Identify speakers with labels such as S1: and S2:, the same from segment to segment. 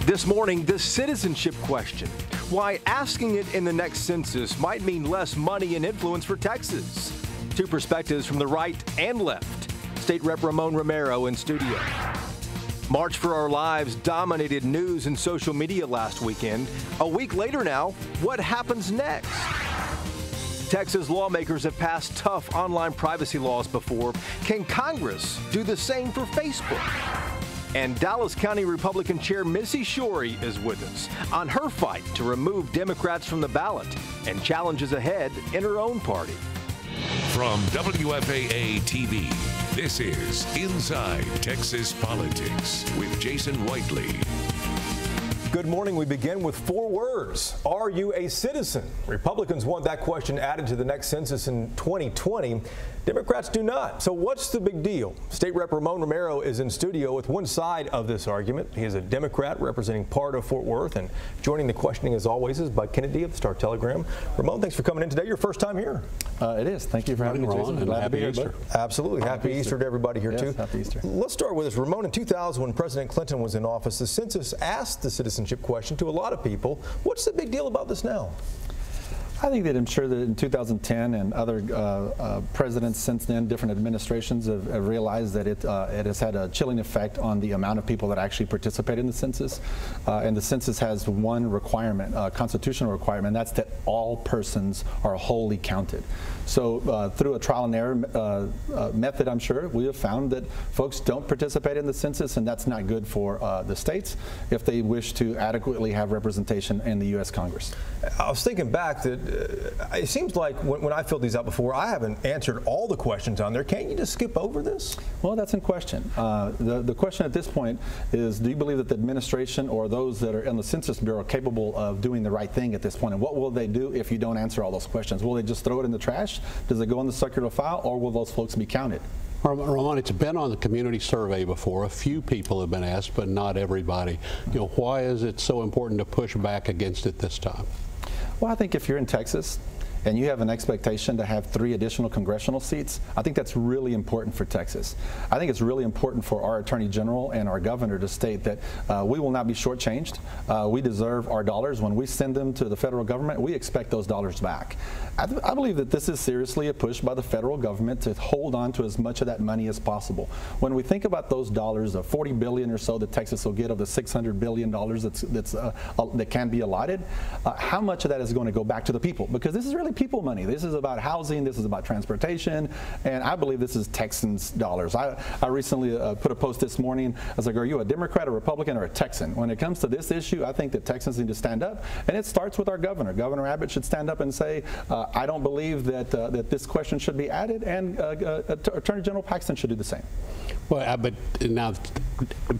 S1: This morning, the citizenship question. Why asking it in the next census might mean less money and influence for Texas. Two perspectives from the right and left. State Rep Ramon Romero in studio. March for Our Lives dominated news and social media last weekend. A week later now, what happens next? Texas lawmakers have passed tough online privacy laws before. Can Congress do the same for Facebook? And Dallas County Republican Chair Missy Shorey is with us on her fight to remove Democrats from the ballot and challenges ahead in her own party.
S2: From WFAA TV, this is Inside Texas Politics with Jason Whiteley.
S3: Good morning. We begin with 4 words. Are you a citizen? Republicans want that question added to the next census in 2020. Democrats do not. So what's the big deal? State Rep Ramon Romero is in studio with one side of this argument. He is a Democrat representing part of Fort Worth, and joining the questioning as always is Bud Kennedy of the Star-Telegram. Ramon, thanks for coming in today. Your first time here.
S4: It is. Thank you for having me, Jason. Glad to be here, Easter.
S3: Absolutely. Happy Easter to everybody here, too.
S4: Happy Easter.
S3: Let's start with this. Ramon, in 2000, when President Clinton was in office, the census asked the citizenship question to a lot of people. What's the big deal about this now?
S4: I think that I'm sure that in 2010 and other presidents since then, different administrations have realized that it has had a chilling effect on the amount of people that actually participate in the census. And the census has one requirement, constitutional requirement, and that's that all persons are wholly counted. So through a trial and error method, I'm sure, we have found that folks don't participate in the census, and that's not good for the states if they wish to adequately have representation in the U.S. Congress.
S3: I was thinking back that it seems like when I filled these out before, I haven't answered all the questions on there. Can't you just skip over this?
S4: Well, that's in question. The question at this point is, do you believe that the administration or those that are in the Census Bureau are capable of doing the right thing at this point? And what will they do if you don't answer all those questions? Will they just throw it in the trash? Does it go in the circular file, or will those folks be counted?
S5: Ramon, it's been on the community survey before. A few people have been asked, but not everybody. Why is it so important to push back against it this time?
S4: Well, I think if you're in Texas and you have an expectation to have 3 additional congressional seats, I think that's really important for Texas. I think it's really important for our Attorney General and our Governor to state that we will not be shortchanged. We deserve our dollars. When we send them to the federal government, we expect those dollars back. I believe that this is seriously a push by the federal government to hold on to as much of that money as possible. When we think about those dollars, of $40 billion or so that Texas will get of the $600 billion that can be allotted, how much of that is going to go back to the people? Because this is really people money. This is about housing, this is about transportation, and I believe this is Texans' dollars. I recently put a post this morning. I was like, are you a Democrat, a Republican, or a Texan? When it comes to this issue, I think that Texans need to stand up, and it starts with our governor. Governor Abbott should stand up and say, I don't believe that that this question should be added, and Attorney General Paxton should do the same.
S5: Well, but now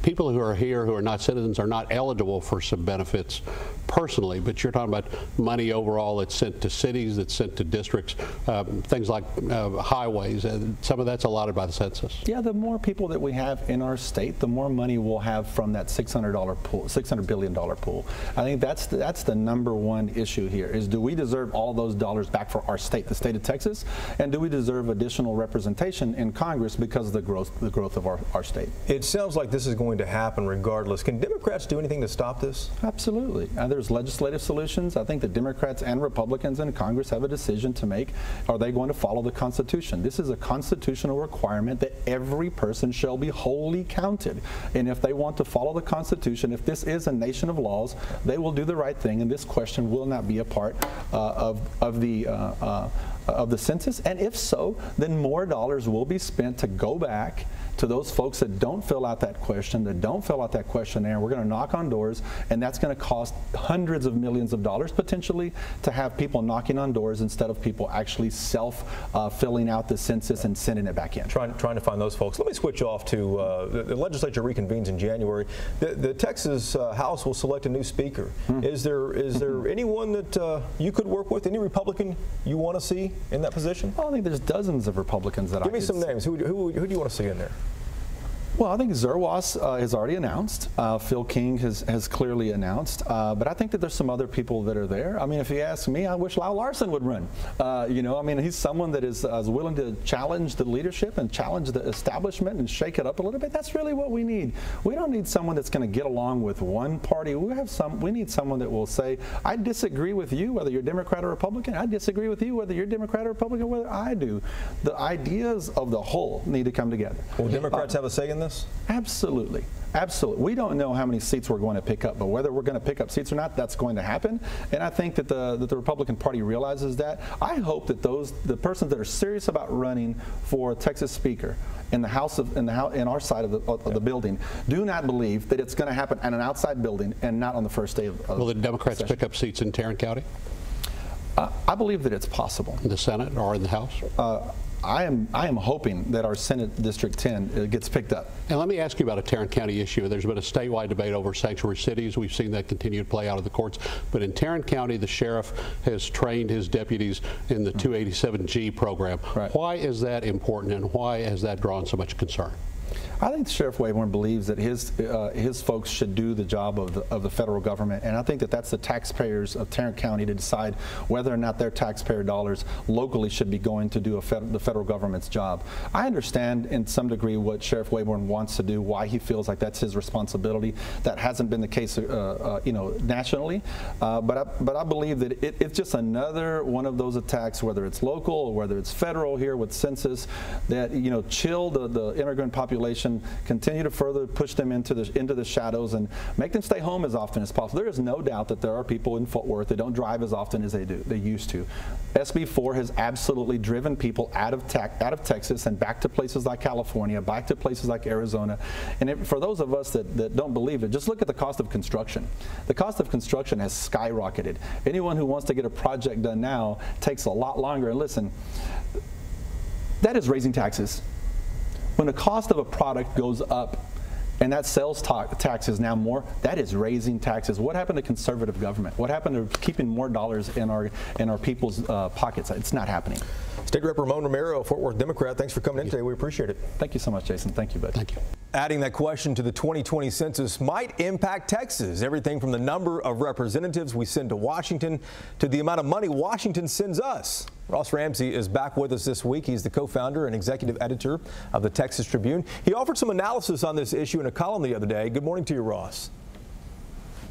S5: people who are here who are not citizens are not eligible for some benefits personally, but you're talking about money overall that's sent to cities, that's sent to districts, things like highways. Some of that's allotted by the census.
S4: Yeah, the more people that we have in our state, the more money we'll have from that $600 billion pool. I think that's the number one issue here, is do we deserve all those dollars back for our state, the state of Texas, and do we deserve additional representation in Congress because of the growth of our state?
S3: It sounds like this is going to happen regardless. Can Democrats do anything to stop this?
S4: Absolutely. There's legislative solutions. I think the Democrats and Republicans in Congress have a decision to make. Are they going to follow the Constitution? This is a constitutional requirement that every person shall be wholly counted. And if they want to follow the Constitution, if this is a nation of laws, they will do the right thing, and this question will not be a part of the census. And if so, then more dollars will be spent to go back to those folks that don't fill out that question, that don't fill out that questionnaire. We're going to knock on doors, and that's going to cost hundreds of millions of dollars potentially to have people knocking on doors instead of people actually filling out the census and sending it back in.
S3: Trying to find those folks. Let me switch off to the legislature reconvenes in January. The Texas House will select a new speaker. Is there anyone that you could work with? Any Republican you want to see in that position?
S4: Well, I think there's dozens of Republicans that
S3: Give me some names. Who do you want to see in there?
S4: Well, I think Zerwas has already announced. Phil King has clearly announced. But I think that there's some other people that are there. I mean, if you ask me, I wish Lyle Larson would run. You know, I mean, he's someone that is willing to challenge the leadership and challenge the establishment and shake it up a little bit. That's really what we need. We don't need someone that's going to get along with one party. We need someone that will say, I disagree with you, whether you're Democrat or Republican. I disagree with you, whether you're Democrat or Republican, whether I do. The ideas of the whole need to come together.
S3: Will Democrats have a say in this?
S4: Absolutely. Absolutely. We don't know how many seats we're going to pick up, but whether we're going to pick up seats or not, that's going to happen. And I think that the Republican Party realizes that. I hope that the persons that are serious about running for Texas Speaker in the House in our side of the building do not believe that it's going to happen at an outside building and not on the first day of
S5: Will the Democrats
S4: session.
S5: pick up seats in Tarrant County?
S4: I believe that it's possible.
S5: In the Senate or in the House?
S4: I am hoping that our Senate District 10 gets picked up.
S5: And let me ask you about a Tarrant County issue. There's been a statewide debate over sanctuary cities. We've seen that continue to play out of the courts. But in Tarrant County, the sheriff has trained his deputies in the 287G program.
S4: Right.
S5: Why is that important, and why has that drawn so much concern?
S4: I think Sheriff Wayborn believes that his folks should do the job of the federal government, and I think that that's the taxpayers of Tarrant County to decide whether or not their taxpayer dollars locally should be going to do the federal government's job. I understand in some degree what Sheriff Wayborn wants to do, why he feels like that's his responsibility. That hasn't been the case, nationally, but I believe that it's just another one of those attacks, whether it's local or whether it's federal here with Census, that chill the immigrant population, continue to further push them into the shadows and make them stay home as often as possible. There is no doubt that there are people in Fort Worth that don't drive as often as they used to. SB 4 has absolutely driven people out of Texas and back to places like California, back to places like Arizona. And for those of us that don't believe it, just look at the cost of construction. The cost of construction has skyrocketed. Anyone who wants to get a project done now takes a lot longer. And listen, that is raising taxes. When the cost of a product goes up and that sales tax is now more, that is raising taxes. What happened to conservative government? What happened to keeping more dollars in our people's pockets? It's not happening.
S3: State Rep Ramon Romero, Fort Worth Democrat, thanks for coming in today. We appreciate it.
S4: Thank you so much, Jason. Thank you, bud.
S5: Thank you.
S3: Adding that question to the 2020 census might impact Texas. Everything from the number of representatives we send to Washington to the amount of money Washington sends us. Ross Ramsey is back with us this week. He's the co-founder and executive editor of the Texas Tribune. He offered some analysis on this issue in a column the other day. Good morning to you, Ross.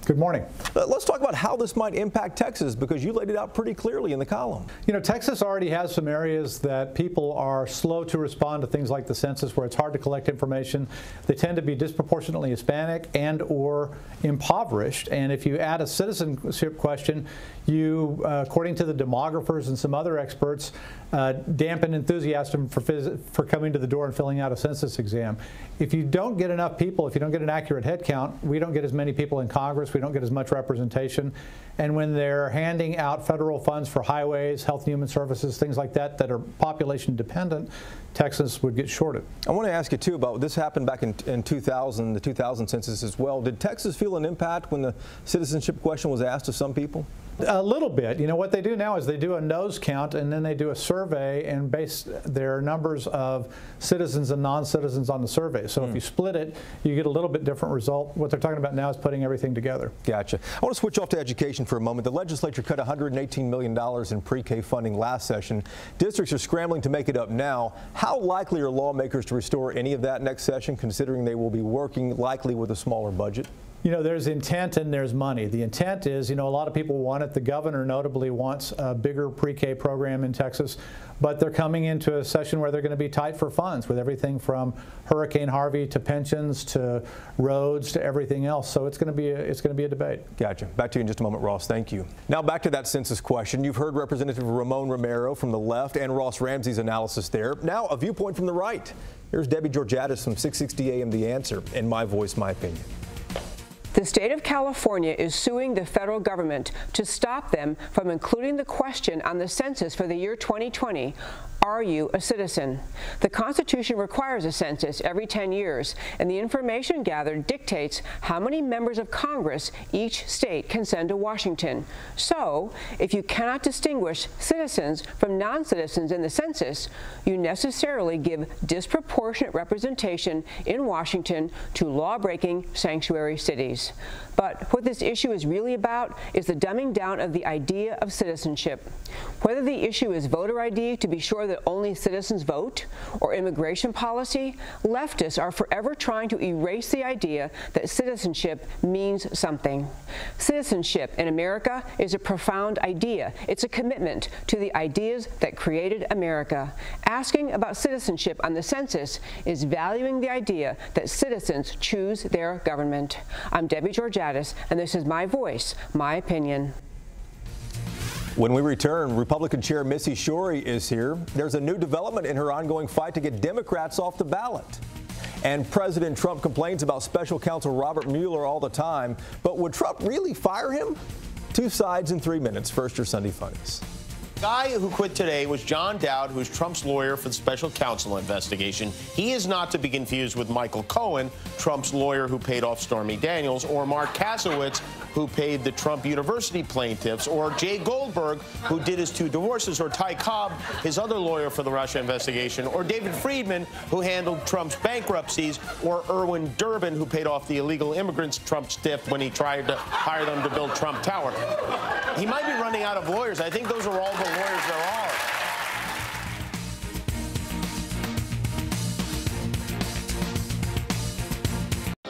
S6: Good morning.
S3: Let's talk about how this might impact Texas, because you laid it out pretty clearly in the column.
S6: Texas already has some areas that people are slow to respond to things like the census, where it's hard to collect information. They tend to be disproportionately Hispanic and or impoverished. And if you add a citizenship question, you, according to the demographers and some other experts, dampen enthusiasm for coming to the door and filling out a census exam. If you don't get enough people, if you don't get an accurate head count, we don't get as many people in Congress, we don't get as much representation. And when they're handing out federal funds for highways, health and human services, things like that that are population dependent, Texas would get shorted.
S3: I want to ask you too about this happened back in 2000, the 2000 census as well. Did Texas feel an impact when the citizenship question was asked to some people?
S6: A little bit. What they do now is they do a nose count and then they do a survey and base their numbers of citizens and non-citizens on the survey. So if you split it, you get a little bit different result. What they're talking about now is putting everything together.
S3: Gotcha. I want to switch off to education for a moment. The legislature cut $118 million in pre-K funding last session. Districts are scrambling to make it up now. How likely are lawmakers to restore any of that next session, considering they will be working likely with a smaller budget?
S6: There's intent and there's money. The intent is, a lot of people want it. The governor notably wants a bigger pre-K program in Texas, but they're coming into a session where they're going to be tight for funds with everything from Hurricane Harvey to pensions to roads to everything else. So it's going to be a debate.
S3: Gotcha. Back to you in just a moment, Ross. Thank you. Now back to that census question. You've heard Representative Ramon Romero from the left and Ross Ramsey's analysis there. Now a viewpoint from the right. Here's Debbie Georgatos from 660 AM The Answer, and My Voice, My Opinion.
S7: The The state of California is suing the federal government to stop them from including the question on the census for the year 2020, are you a citizen? The Constitution requires a census every 10 years, and the information gathered dictates how many members of Congress each state can send to Washington. So, if you cannot distinguish citizens from non-citizens in the census, you necessarily give disproportionate representation in Washington to law-breaking sanctuary cities. But what this issue is really about is the dumbing down of the idea of citizenship. Whether the issue is voter ID to be sure that only citizens vote, or immigration policy, leftists are forever trying to erase the idea that citizenship means something. Citizenship in America is a profound idea. It's a commitment to the ideas that created America. Asking about citizenship on the census is valuing the idea that citizens choose their government. I'm Debbie Georgatos, and this is my voice, my opinion.
S3: When we return, Republican Chair Missy Shorey is here. There's a new development in her ongoing fight to get Democrats off the ballot. And President Trump complains about Special Counsel Robert Mueller all the time. But would Trump really fire him? Two sides in 3 minutes. First, your Sunday Funnies.
S8: The guy who quit today was John Dowd, who's Trump's lawyer for the special counsel investigation. He is not to be confused with Michael Cohen, Trump's lawyer who paid off Stormy Daniels, or Mark Kasowitz, who paid the Trump University plaintiffs, or Jay Goldberg, who did his 2 divorces, or Ty Cobb, his other lawyer for the Russia investigation, or David Friedman, who handled Trump's bankruptcies, or Erwin Durbin, who paid off the illegal immigrants Trump stiffed when he tried to hire them to build Trump Tower. He might be running out of lawyers. I think those are all the lawyers there are.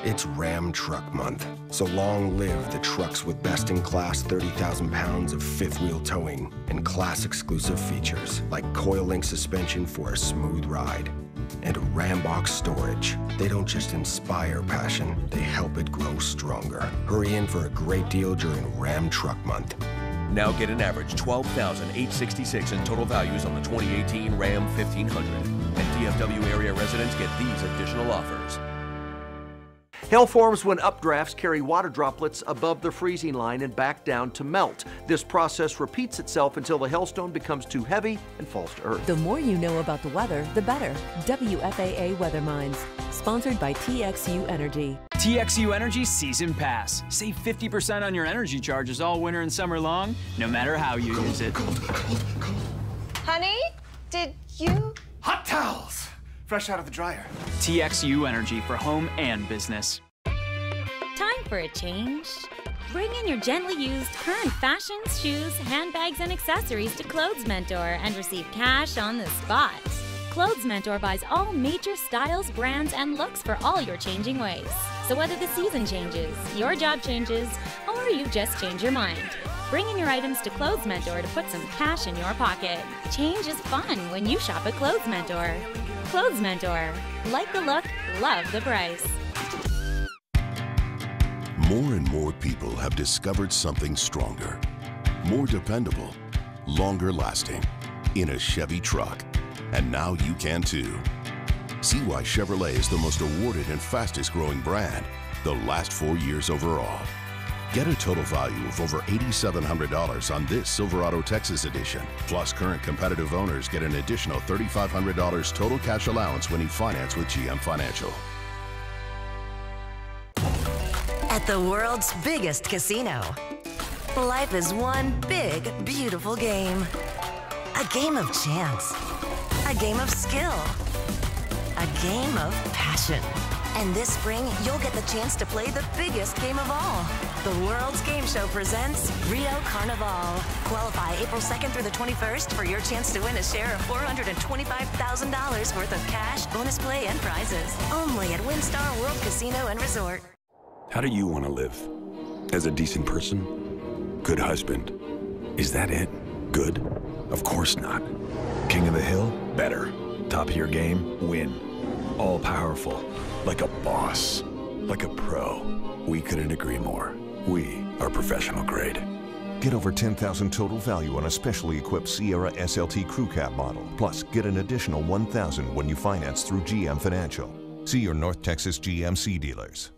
S9: It's Ram Truck Month, so long live the trucks with best-in-class 30,000 pounds of fifth-wheel towing and class-exclusive features like coil-link suspension for a smooth ride and Ram box storage. They don't just inspire passion, they help it grow stronger. Hurry in for a great deal during Ram Truck Month.
S10: Now get an average $12,866 in total values on the 2018 Ram 1500. And DFW area residents get these additional offers.
S11: Hail forms when updrafts carry water droplets above the freezing line and back down to melt. This process repeats itself until the hailstone becomes too heavy and falls to earth.
S12: The more you know about the weather, the better. WFAA Weather Minds, sponsored by TXU Energy.
S13: TXU Energy Season Pass. Save 50% on your energy charges all winter and summer long, no matter how you use it.
S14: Honey, did you?
S15: Hot towels! Fresh out of the dryer.
S13: TXU Energy for home and business.
S16: Time for a change? Bring in your gently used current fashions, shoes, handbags, and accessories to Clothes Mentor and receive cash on the spot. Clothes Mentor buys all major styles, brands, and looks for all your changing ways. So whether the season changes, your job changes, or you just change your mind, bring in your items to Clothes Mentor to put some cash in your pocket. Change is fun when you shop at Clothes Mentor. Clothes Mentor. Like the look, love the price.
S2: More and more people have discovered something stronger, more dependable, longer lasting in a Chevy truck. And now you can too. See why Chevrolet is the most awarded and fastest growing brand the last 4 years overall. Get a total value of over $8,700 on this Silverado Texas edition. Plus, current competitive owners get an additional $3,500 total cash allowance when you finance with GM Financial.
S17: At the world's biggest casino, life is one big, beautiful game. A game of chance. A game of skill. A game of passion. And this spring, you'll get the chance to play the biggest game of all. The World's Game Show presents Rio Carnival. Qualify April 2nd through the 21st for your chance to win a share of $425,000 worth of cash, bonus play, and prizes. Only at WinStar World Casino and Resort.
S18: How do you want to live? As a decent person? Good husband? Is that it? Good? Of course not. King of the Hill? Better. Top of your game? Win. All powerful. Like a boss. Like a pro. We couldn't agree more. We are professional grade.
S2: Get over $10,000 total value on a specially equipped Sierra SLT Crew Cab model. Plus, get an additional $1,000 when you finance through GM Financial. See your North Texas GMC dealers.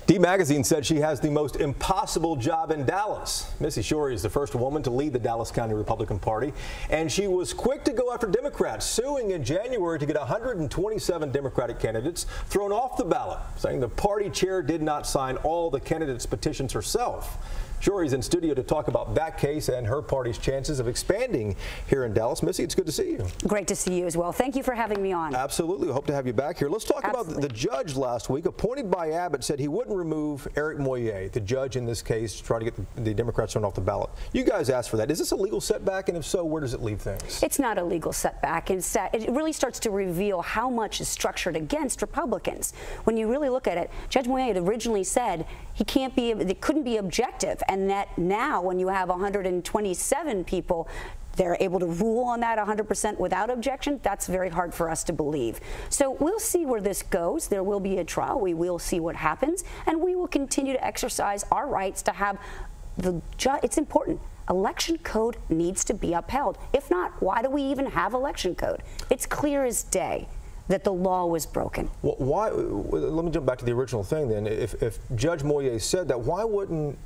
S3: D Magazine said she has the most impossible job in Dallas. Missy Shorey is the first woman to lead the Dallas County Republican Party, and she was quick to go after Democrats, suing in January to get 127 Democratic candidates thrown off the ballot, saying the party chair did not sign all the candidates' petitions herself. Shorey's in studio to talk about that case and her party's chances of expanding here in Dallas. Missy, it's good to see you.
S19: Great to see you as well. Thank you for having me on.
S3: Absolutely. We hope to have you back here. Let's talk about the judge last week, appointed by Abbott, said he wouldn't remove Eric Moyer, the judge in this case, to try to get the Democrats thrown off the ballot. You guys asked for that. Is this a legal setback? And if so, where does it leave things?
S19: It's not a legal setback. It really starts to reveal how much is structured against Republicans. When you really look at it, Judge Moyer had originally said it couldn't be objective, and that now when you have 127 people, they're able to rule on that 100% without objection. That's very hard for us to believe. So we'll see where this goes. There will be a trial. We will see what happens, and we will continue to exercise our rights to have the judge. It's important. Election code needs to be upheld. If not, why do we even have election code? It's clear as day that the law was broken.
S3: Well, why? Let me jump back to the original thing then. If Judge Moyer said that, why wouldn't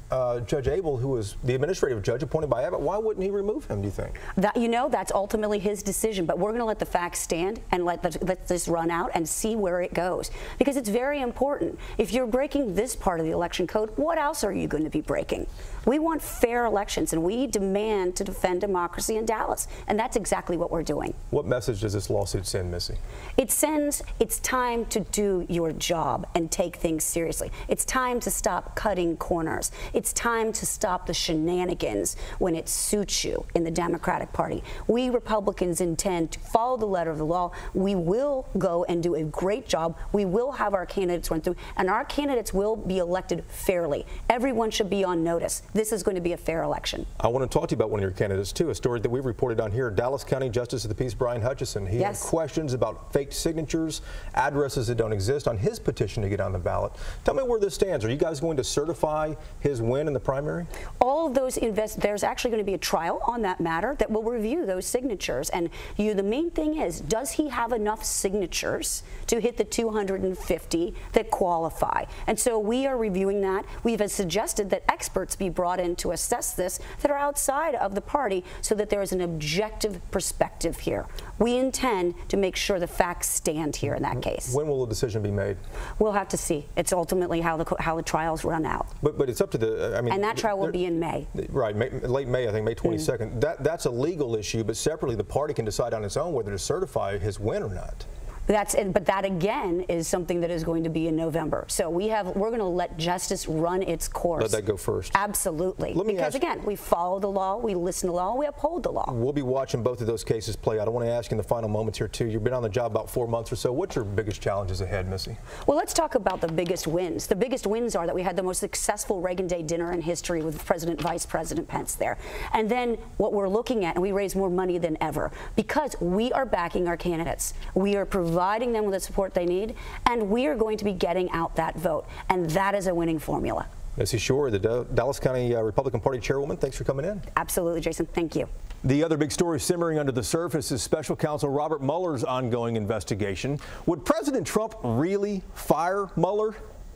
S3: Judge Abel, who was the administrative judge appointed by Abbott, why wouldn't he remove him, do you think?
S19: That's ultimately his decision, but we're going to let the facts stand and let this run out and see where it goes. Because it's very important. If you're breaking this part of the election code, what else are you going to be breaking? We want fair elections, and we demand to defend democracy in Dallas, and that's exactly what we're doing.
S3: What message does this lawsuit send, Missy?
S19: It sends it's time to do your job and take things seriously. It's time to stop cutting corners. It's time to stop the shenanigans when it suits you in the Democratic Party. We Republicans intend to follow the letter of the law. We will go and do a great job. We will have our candidates run through, and our candidates will be elected fairly. Everyone should be on notice. This is going to be a fair election.
S3: I want to talk to you about one of your candidates, too, a story that we've reported on here. Dallas County Justice of the Peace Brian Hutchison. He had questions about fake signatures, addresses that don't exist on his petition to get on the ballot. Tell me where this stands. Are you guys going to certify his win in the primary?
S19: All of those there's actually going to be a trial on that matter that will review those signatures. And the main thing is, does he have enough signatures to hit the 250 that qualify? And so we are reviewing that. We've suggested that experts be brought in to assess this that are outside of the party so that there is an objective perspective here. We intend to make sure the facts stand here in that case.
S3: When will the decision be made?
S19: We'll have to see. It's ultimately how the trials run out.
S3: But it's up to the,
S19: and that trial will be in May.
S3: Right, late May, I think, May 22nd. That's a legal issue, but separately the party can decide on its own whether to certify his win or not.
S19: But that again is something that is going to be in November. So we're going to let justice run its course.
S3: Let that go first.
S19: Absolutely. Because again, we follow the law, we listen to the law, we uphold the law.
S3: We'll be watching both of those cases play out. I want to ask you in the final moments here too. You've been on the job about 4 months or so. What's your biggest challenges ahead, Missy?
S19: Well, let's talk about the biggest wins. The biggest wins are that we had the most successful Reagan Day dinner in history with President Vice President Pence there. And then what we're looking at, and we raise more money than ever because we are backing our candidates. We are providing them with the support they need, and we are going to be getting out that vote, and that is a winning formula.
S3: Missy Shorey, the Dallas County Republican Party chairwoman, thanks for coming in.
S19: Absolutely, Jason. Thank you.
S3: The other big story simmering under the surface is Special Counsel Robert Mueller's ongoing investigation. Would President Trump really fire Mueller?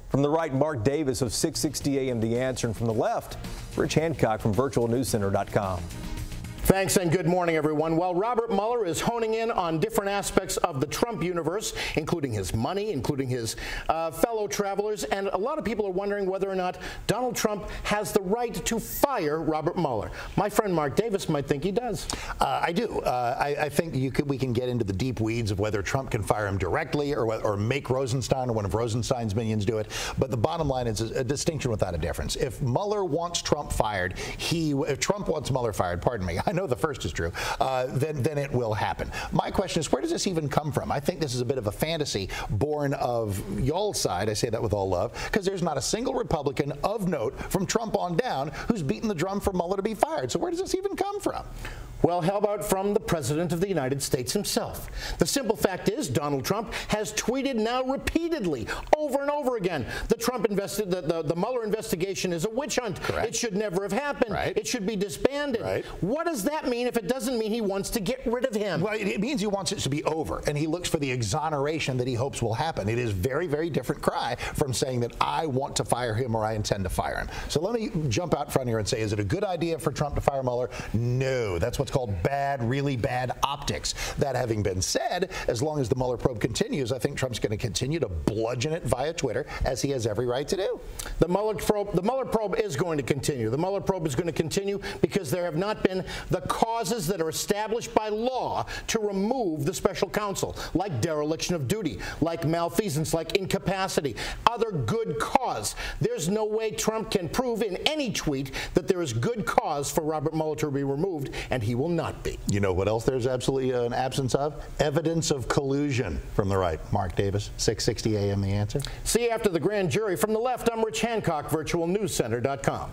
S3: From the right, Mark Davis of 660 AM The Answer, and from the left, Rich Hancock from virtualnewscenter.com.
S8: Thanks and good morning, everyone. Well, Robert Mueller is honing in on different aspects of the Trump universe, including his money, including his fellow travelers, and a lot of people are wondering whether or not Donald Trump has the right to fire Robert Mueller. My friend Mark Davis might think he does.
S20: I do. I think we can get into the deep weeds of whether Trump can fire him directly or make Rosenstein or one of Rosenstein's minions do it. But the bottom line is a distinction without a difference. If Mueller wants Trump fired, if Trump wants Mueller fired, pardon me, I know the first is true, then it will happen. My question is, where does this even come from? I think this is a bit of a fantasy born of y'all's side. I say that with all love, because there's not a single Republican of note from Trump on down who's beaten the drum for Mueller to be fired. So where does this even come from?
S21: Well, how about from the President of the United States himself? The simple fact is Donald Trump has tweeted now repeatedly, over and over again, the Mueller investigation is a witch hunt.
S20: Correct.
S21: It should never have happened.
S20: Right.
S21: It should be disbanded.
S20: Right.
S21: What does that mean if it doesn't mean he wants to get rid of him?
S20: Well, it means he wants it to be over, and he looks for the exoneration that he hopes will happen. It is very, very different cry from saying that I want to fire him or I intend to fire him. So let me jump out front here and say, is it a good idea for Trump to fire Mueller? No. That's what's called bad, really bad optics. That having been said, as long as the Mueller probe continues, I think Trump's going to continue to bludgeon it via Twitter, as he has every right to do.
S21: The Mueller probe is going to continue. The Mueller probe is going to continue because there have not been the causes that are established by law to remove the special counsel, like dereliction of duty, like malfeasance, like incapacity, other good cause. There's no way Trump can prove in any tweet that there is good cause for Robert Mueller to be removed, and he will not be.
S20: You know what else there's absolutely an absence of? Evidence of collusion from the right. Mark Davis, 660 AM, The Answer.
S21: See you after the grand jury. From the left, I'm Rich Hancock, virtualnewscenter.com.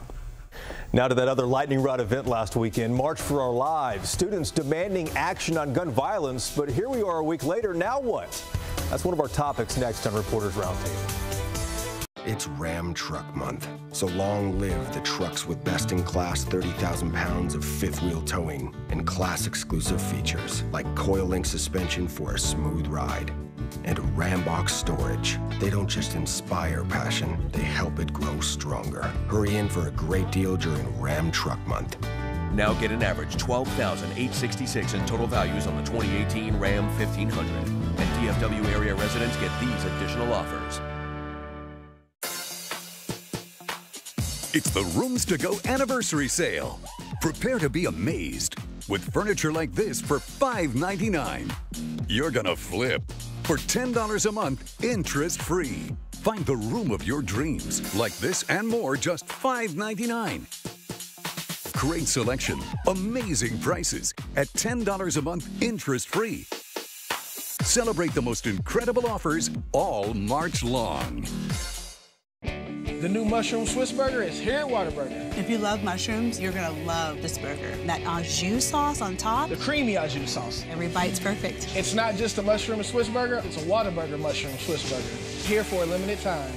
S3: Now to that other lightning rod event last weekend, March for Our Lives. Students demanding action on gun violence, but here we are a week later. Now what? That's one of our topics next on Reporters Roundtable.
S9: It's Ram Truck Month, so long live the trucks with best-in-class 30,000 pounds of fifth-wheel towing and class-exclusive features like coil-link suspension for a smooth ride and Ram box storage. They don't just inspire passion, they help it grow stronger. Hurry in for a great deal during Ram Truck Month.
S10: Now get an average $12,866 in total values on the 2018 Ram 1500. And DFW area residents get these additional offers.
S22: It's the Rooms to Go anniversary sale. Prepare to be amazed with furniture like this for $5.99. You're gonna flip. For $10 a month, interest-free. Find the room of your dreams, like this and more, just $5.99. Great selection, amazing prices at $10 a month, interest-free. Celebrate the most incredible offers all March long.
S23: The new mushroom Swiss burger is here at Whataburger.
S24: If you love mushrooms, you're gonna love this burger. That au jus sauce on top.
S23: The creamy au jus sauce.
S24: Every bite's perfect.
S23: It's not just a mushroom Swiss burger, it's a Whataburger mushroom Swiss burger. Here for a limited time.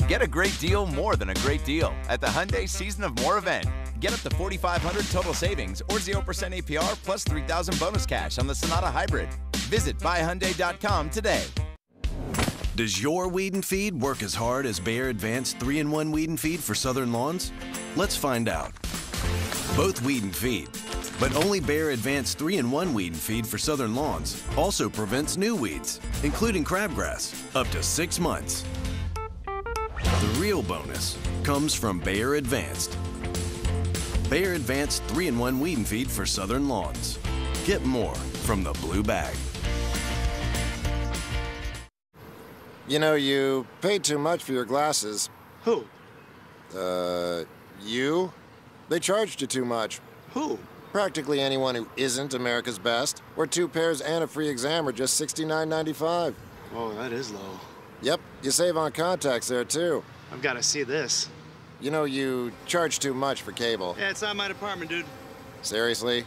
S25: Get a great deal more than a great deal at the Hyundai Season of More event. Get up to $4,500 total savings or 0% APR plus $3,000 bonus cash on the Sonata Hybrid. Visit buyhyundai.com today.
S26: Does your weed and feed work as hard as Bayer Advanced 3-in-1 Weed and Feed for southern lawns? Let's find out. Both weed and feed, but only Bayer Advanced 3-in-1 Weed and Feed for southern lawns also prevents new weeds, including crabgrass, up to 6 months. The real bonus comes from Bayer Advanced. Bayer Advanced 3-in-1 Weed and Feed for southern lawns. Get more from the blue bag.
S27: You know, you paid too much for your glasses.
S15: Who?
S27: You? They charged you too much.
S15: Who?
S27: Practically anyone who isn't America's Best. Or 2 pairs and a free exam are just $69.95.
S15: Whoa, that is low.
S27: Yep, you save on contacts there, too.
S15: I've got to see this.
S27: You know, you charge too much for cable.
S15: Yeah, it's not my department, dude.
S27: Seriously?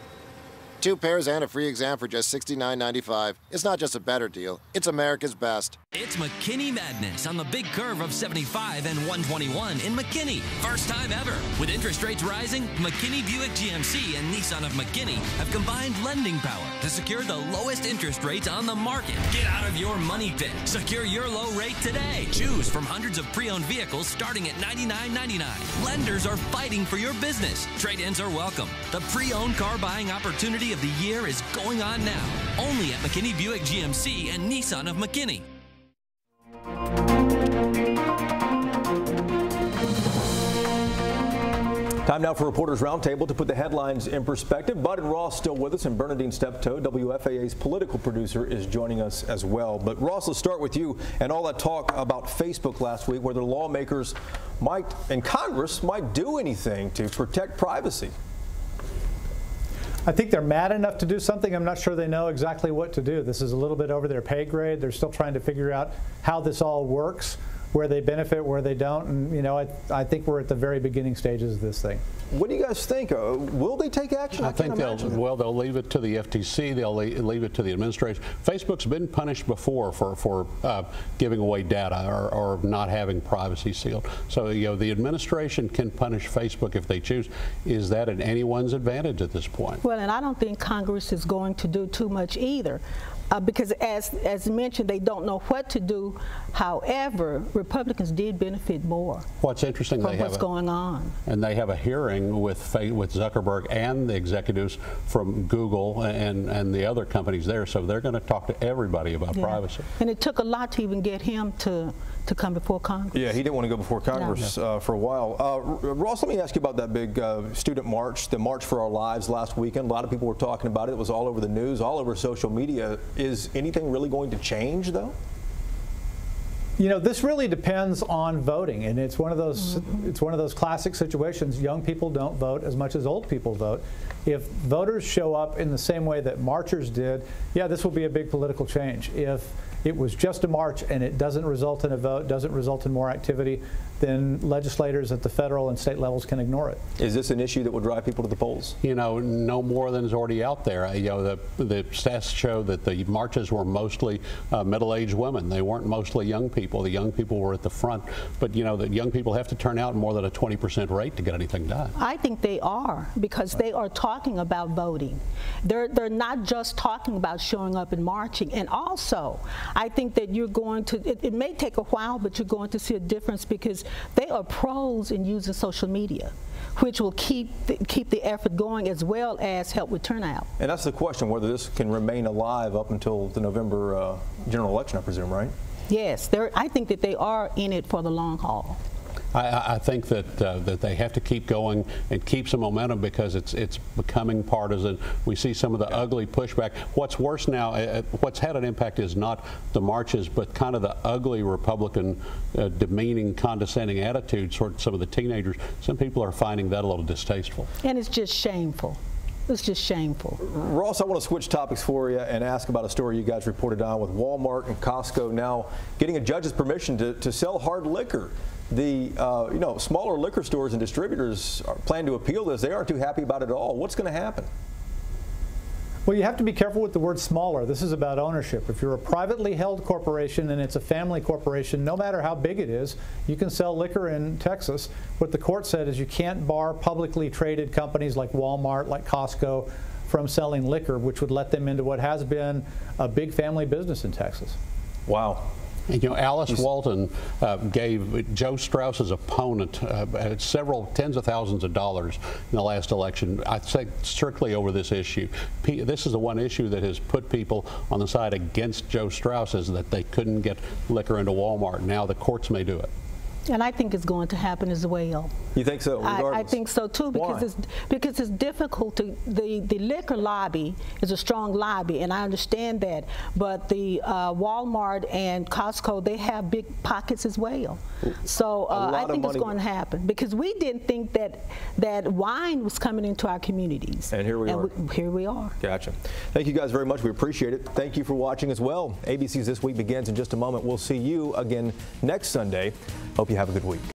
S27: 2 pairs and a free exam for just $69.95. It's not just a better deal, it's America's Best.
S28: It's McKinney Madness on the big curve of 75 and 121 in McKinney. First time ever. With interest rates rising, McKinney Buick GMC and Nissan of McKinney have combined lending power to secure the lowest interest rates on the market. Get out of your money pit. Secure your low rate today. Choose from hundreds of pre-owned vehicles starting at $99.99. Lenders are fighting for your business. Trade-ins are welcome. The pre-owned car buying opportunity of the year is going on now. Only at McKinney Buick GMC and Nissan of McKinney.
S3: Time now for Reporters Roundtable to put the headlines in perspective. Bud and Ross still with us, and Bernadine Steptoe, WFAA's political producer, is joining us as well. But Ross, let's start with you and all that talk about Facebook last week, whether lawmakers might and Congress might do anything to protect privacy.
S6: I think they're mad enough to do something. I'm not sure they know exactly what to do. This is a little bit over their pay grade. They're still trying to figure out how this all works. where they benefit, where they don't. And, you know, I think we're at the very beginning stages of this thing.
S3: What do you guys think? Will they take action?
S1: I think they'll leave it to the FTC. They'll leave it to the administration. Facebook's been punished before for giving away data or not having privacy sealed. So, you know, the administration can punish Facebook if they choose. Is that in anyone's advantage at this point?
S4: Well, and I don't think Congress is going to do too much either. Because as mentioned, they don't know what to do. However, Republicans did benefit more.
S1: What's interesting,
S4: from what's going on.
S1: And they have a hearing with Zuckerberg and the executives from Google and the other companies there. So they're going to talk to everybody about privacy.
S4: And it took a lot to even get him to come before Congress.
S3: Yeah, he didn't want to go before Congress for a while. Ross, let me ask you about that big student march, the March for Our Lives last weekend. A lot of people were talking about it. It was all over the news, all over social media. Is anything really going to change, though?
S6: You know, this really depends on voting, and it's one of those it's one of those classic situations. Young people don't vote as much as old people vote. If voters show up in the same way that marchers did, yeah, this will be a big political change. If it was just a march and it doesn't result in a vote, doesn't result in more activity, then legislators at the federal and state levels can ignore it.
S3: Is this an issue that would drive people to the polls?
S1: You know, no more than is already out there. You know, the stats show that the marches were mostly middle-aged women. They weren't mostly young people. The young people were at the front. But, you know, the young people have to turn out more than a 20% rate to get anything done.
S4: I think they are, because they are talking about voting. They're not just talking about showing up and marching. And also, I think that you're going to, it may take a while, but you're going to see a difference because they are pros in using social media, which will keep the effort going as well as help with turnout.
S3: And that's the question, whether this can remain alive up until the November general election, I presume, right?
S4: Yes, I think that they are in it for the long haul.
S1: I think that they have to keep going and keep some momentum because it's becoming partisan. We see some of the ugly pushback. What's worse now, what's had an impact is not the marches, but kind of the ugly Republican demeaning, condescending attitudes toward some of the teenagers. Some people are finding that a little distasteful.
S4: And it's just shameful. It's just shameful.
S3: Ross, I want to switch topics for you and ask about a story you guys reported on with Walmart and Costco now getting a judge's permission to sell hard liquor. The smaller liquor stores and distributors plan to appeal this. They aren't too happy about it at all. What's going to happen?
S6: Well, you have to be careful with the word smaller. This is about ownership. If you're a privately held corporation and it's a family corporation, no matter how big it is, you can sell liquor in Texas. What the court said is you can't bar publicly traded companies like Walmart, like Costco, from selling liquor, which would let them into what has been a big family business in Texas.
S3: Wow.
S1: And, you know, Alice Walton gave Joe Strauss's opponent several tens of thousands of dollars in the last election, I'd say strictly over this issue. This is the one issue that has put people on the side against Joe Strauss, is that they couldn't get liquor into Walmart. Now the courts may do it.
S4: And I think it's going to happen as well.
S3: You think so?
S4: I think so too, because it's difficult to the liquor lobby is a strong lobby, and I understand that. But the Walmart and Costco, they have big pockets as well. So I think it's going to happen because we didn't think that wine was coming into our communities.
S3: And here we are.
S4: Here we are.
S3: Gotcha. Thank you guys very much. We appreciate it. Thank you for watching as well. ABC's This Week begins in just a moment. We'll see you again next Sunday. Hope you have a good week.